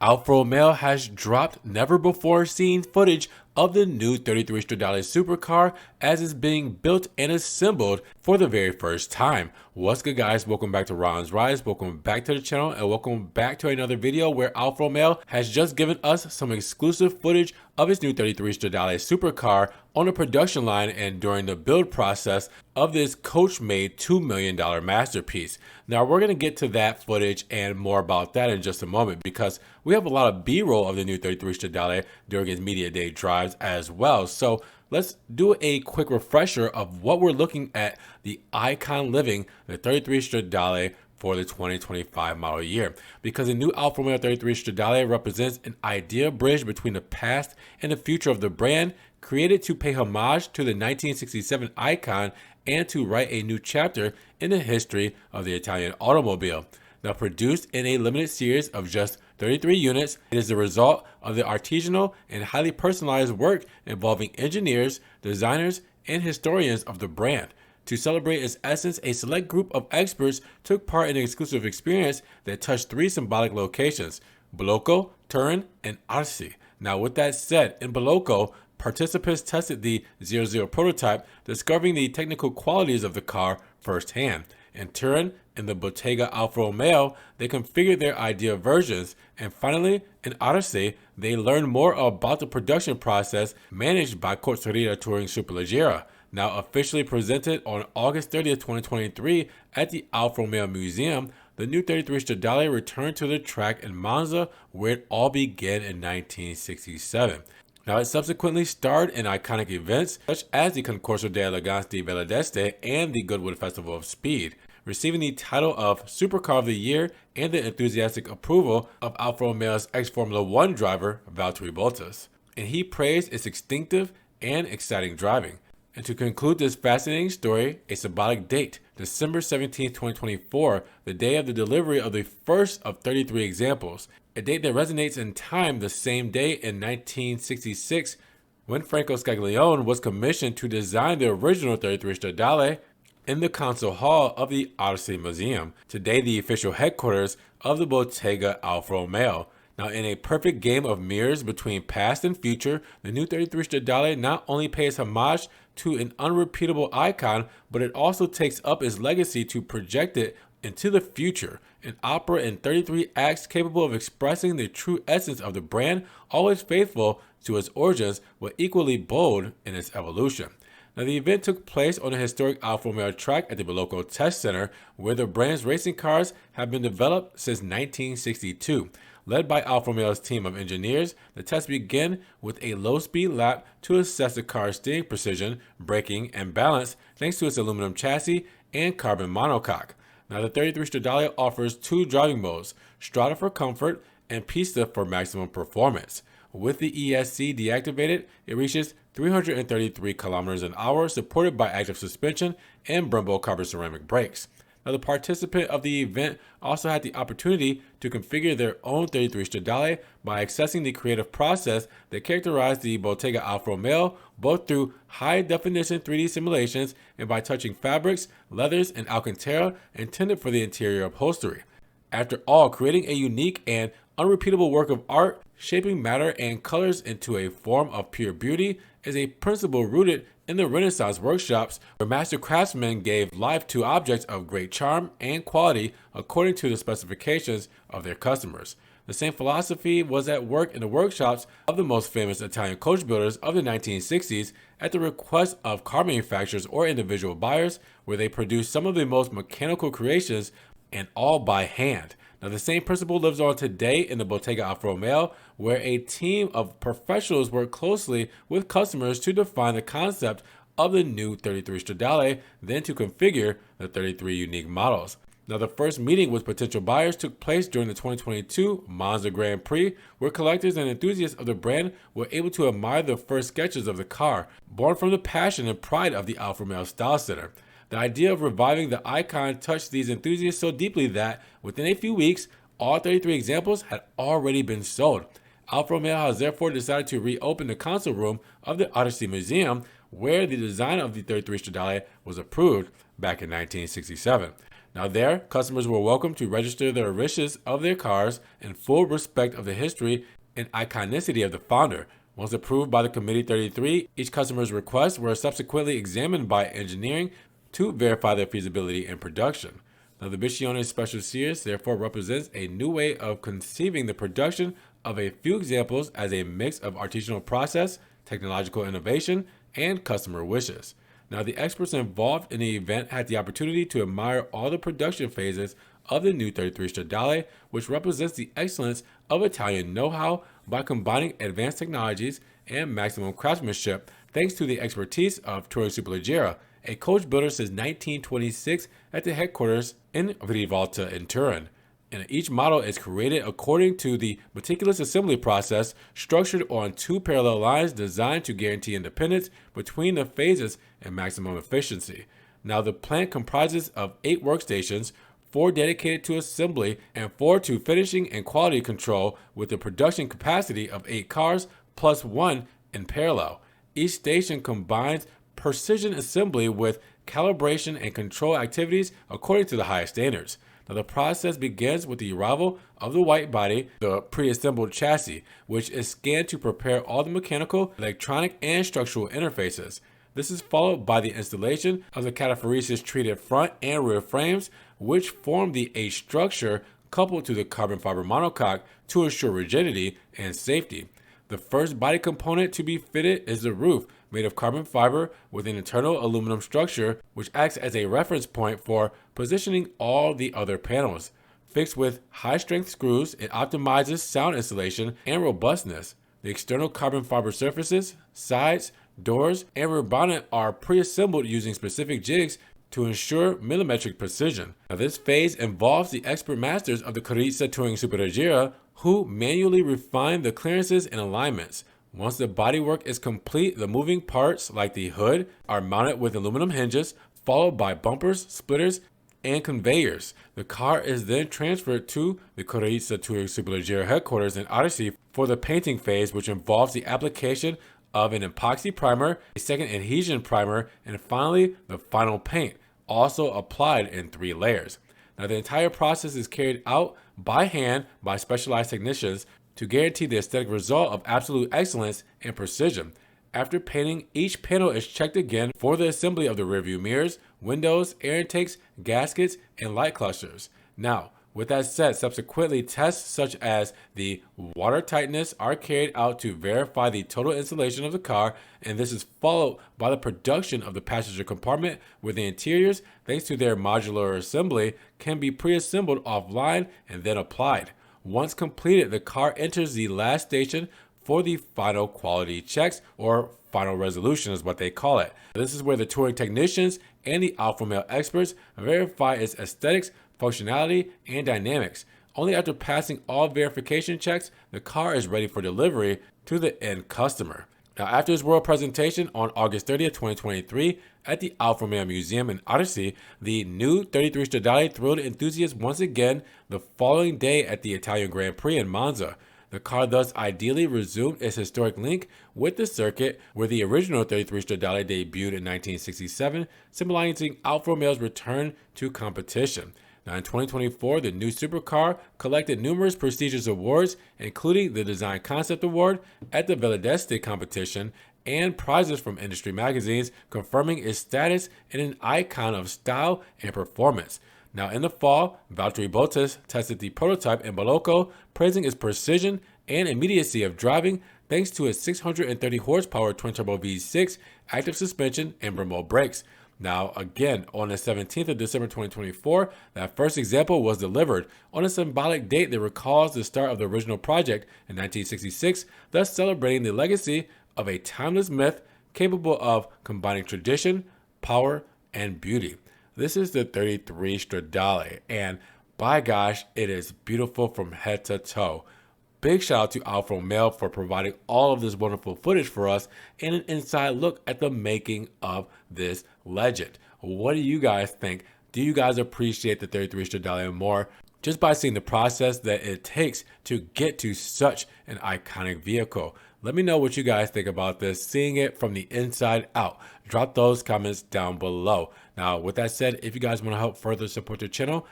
Alfa Romeo has dropped never-before-seen footage of the new 33 Stradale supercar as it's being built and assembled for the very first time. What's good, guys? Welcome back to Ron's Rise. Welcome back to the channel and welcome back to another video where Alfa Romeo has just given us some exclusive footage of its new 33 Stradale supercar on the production line and during the build process of this coach-made $2 million masterpiece. Now, we're going to get to that footage and more about that in just a moment because we have a lot of B-roll of the new 33 Stradale during its media day drives as well. So let's do a quick refresher of what we're looking at the icon living the 33 Stradale for the 2025 model year, because the new Alfa Romeo 33 Stradale represents an ideal bridge between the past and the future of the brand, created to pay homage to the 1967 icon and to write a new chapter in the history of the Italian automobile. Now, produced in a limited series of just 33 units, it is the result of the artisanal and highly personalized work involving engineers, designers, and historians of the brand. To celebrate its essence, a select group of experts took part in an exclusive experience that touched three symbolic locations: Bolocco, Turin, and Arce. Now, with that said, in Bolocco, participants tested the 00 prototype, discovering the technical qualities of the car firsthand. In Turin, in the Bottega Alfa Romeo, they configured their ideal versions. And finally, in Arce, they learned more about the production process managed by Touring Superleggera. Now officially presented on August 30th, 2023 at the Alfa Romeo Museum, the new 33 Stradale returned to the track in Monza, where it all began in 1967. Now, it subsequently starred in iconic events such as the Concorso de Eleganza di Bella d'Este and the Goodwood Festival of Speed, receiving the title of Supercar of the Year and the enthusiastic approval of Alfa Romeo's ex-Formula One driver, Valtteri Bottas. And he praised its instinctive and exciting driving. And to conclude this fascinating story, a symbolic date, December 17, 2024, the day of the delivery of the first of 33 examples, a date that resonates in time, the same day in 1966 when Franco Scaglione was commissioned to design the original 33 Stradale in the console hall of the Arce Museum, today the official headquarters of the Bottega Alfa Romeo. Now, in a perfect game of mirrors between past and future, the new 33 Stradale not only pays homage to an unrepeatable icon, but it also takes up its legacy to project it into the future. An opera in 33 acts capable of expressing the true essence of the brand, always faithful to its origins, but equally bold in its evolution. Now, the event took place on the historic Alfa Romeo track at the Bolocco Test Center, where the brand's racing cars have been developed since 1962. Led by Alfa Romeo's team of engineers, the tests begin with a low-speed lap to assess the car's steering precision, braking, and balance thanks to its aluminum chassis and carbon monocoque. Now, the 33 Stradale offers two driving modes, Strada for comfort and Pista for maximum performance. With the ESC deactivated, it reaches 333 kilometers an hour, supported by active suspension and Brembo carbon ceramic brakes. Now, the participant of the event also had the opportunity to configure their own 33 Stradale by accessing the creative process that characterized the Bottega Alfa Romeo, both through high-definition 3D simulations and by touching fabrics, leathers, and Alcantara intended for the interior upholstery. After all, creating a unique and unrepeatable work of art, shaping matter and colors into a form of pure beauty, is a principle rooted in the Renaissance workshops, where master craftsmen gave life to objects of great charm and quality according to the specifications of their customers. The same philosophy was at work in the workshops of the most famous Italian coach builders of the 1960s at the request of car manufacturers or individual buyers, where they produced some of the most mechanical creations, and all by hand. Now, the same principle lives on today in the Bottega Alfa Romeo, where a team of professionals work closely with customers to define the concept of the new 33 Stradale, then to configure the 33 unique models. Now, the first meeting with potential buyers took place during the 2022 Monza Grand Prix, where collectors and enthusiasts of the brand were able to admire the first sketches of the car, born from the passion and pride of the Alfa Romeo Style Center. The idea of reviving the icon touched these enthusiasts so deeply that, within a few weeks, all 33 examples had already been sold. Alfa Romeo has therefore decided to reopen the console room of the Arce Museum, where the design of the 33 Stradale was approved back in 1967. Now there, customers were welcome to register their wishes of their cars in full respect of the history and iconicity of the founder. Once approved by the Committee 33, each customer's requests were subsequently examined by engineering to verify their feasibility and production. Now, the Biscione Special Series therefore represents a new way of conceiving the production of a few examples as a mix of artisanal process, technological innovation, and customer wishes. Now, the experts involved in the event had the opportunity to admire all the production phases of the new 33 Stradale, which represents the excellence of Italian know-how by combining advanced technologies and maximum craftsmanship thanks to the expertise of Touring Superleggera, a coach builder since 1926 at the headquarters in Rivalta in Turin. And each model is created according to the meticulous assembly process structured on two parallel lines designed to guarantee independence between the phases and maximum efficiency. Now, the plant comprises of 8 workstations, 4 dedicated to assembly and 4 to finishing and quality control, with a production capacity of 8 cars plus 1 in parallel. Each station combines precision assembly with calibration and control activities according to the highest standards. Now, the process begins with the arrival of the white body, the pre-assembled chassis, which is scanned to prepare all the mechanical, electronic, and structural interfaces. This is followed by the installation of the cataphoresis-treated front and rear frames, which form the H structure coupled to the carbon fiber monocoque to ensure rigidity and safety. The first body component to be fitted is the roof, made of carbon fiber with an internal aluminum structure, which acts as a reference point for positioning all the other panels. Fixed with high-strength screws, it optimizes sound insulation and robustness. The external carbon fiber surfaces, sides, doors, and rear bonnet are pre-assembled using specific jigs to ensure millimetric precision. Now, this phase involves the expert masters of the Carrozza Touring Superleggera who manually refine the clearances and alignments. Once the bodywork is complete, the moving parts like the hood are mounted with aluminum hinges, followed by bumpers, splitters, and conveyors. The car is then transferred to the Carrozza Touring Superleggera headquarters in Odyssey for the painting phase, which involves the application of an epoxy primer, a second adhesion primer, and finally the final paint, also applied in 3 layers. Now, the entire process is carried out by hand by specialized technicians to guarantee the aesthetic result of absolute excellence and precision. After painting, each panel is checked again for the assembly of the rearview mirrors, windows, air intakes, gaskets, and light clusters. Now, with that said, subsequently tests such as the water tightness are carried out to verify the total insulation of the car, and this is followed by the production of the passenger compartment, where the interiors, thanks to their modular assembly, can be pre-assembled offline and then applied. Once completed, the car enters the last station for the final quality checks, or final resolution is what they call it. This is where the touring technicians and the Alfa Romeo experts verify its aesthetics, functionality, and dynamics. Only after passing all verification checks, the car is ready for delivery to the end customer. Now, after its world presentation on August 30th, 2023 at the Alfa Romeo Museum in Odyssey, the new 33 Stradale thrilled enthusiasts once again the following day at the Italian Grand Prix in Monza. The car thus ideally resumed its historic link with the circuit, where the original 33 Stradale debuted in 1967, symbolizing Alfa Romeo's return to competition. Now, in 2024, the new supercar collected numerous prestigious awards, including the Design Concept Award at the Velodeste competition and prizes from industry magazines, confirming its status as an icon of style and performance. Now, in the fall, Valtteri Bottas tested the prototype in Bolocco, praising its precision and immediacy of driving thanks to its 630 horsepower twin-turbo V6, active suspension, and remote brakes. Now, again, on the 17th of December 2024, that first example was delivered on a symbolic date that recalls the start of the original project in 1966, thus celebrating the legacy of a timeless myth capable of combining tradition, power, and beauty. This is the 33 Stradale, and by gosh, it is beautiful from head to toe. Big shout out to Alfa Romeo for providing all of this wonderful footage for us and an inside look at the making of this legend. What do you guys think? Do you guys appreciate the 33 Stradale more? just by seeing the process that it takes to get to such an iconic vehicle. Let me know what you guys think about this, seeing it from the inside out. Drop those comments down below. Now, with that said, if you guys want to help further support the channel,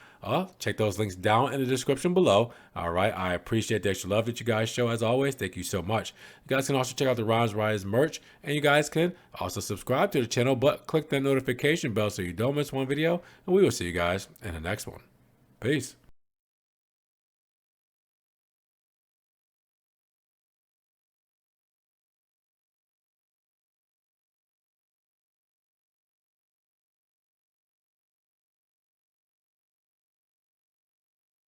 check those links down in the description below. All right, I appreciate the extra love that you guys show as always. Thank you so much. You guys can also check out the Ron's Rise merch, and you guys can also subscribe to the channel, but click that notification bell so you don't miss one video, and we will see you guys in the next one. Peace.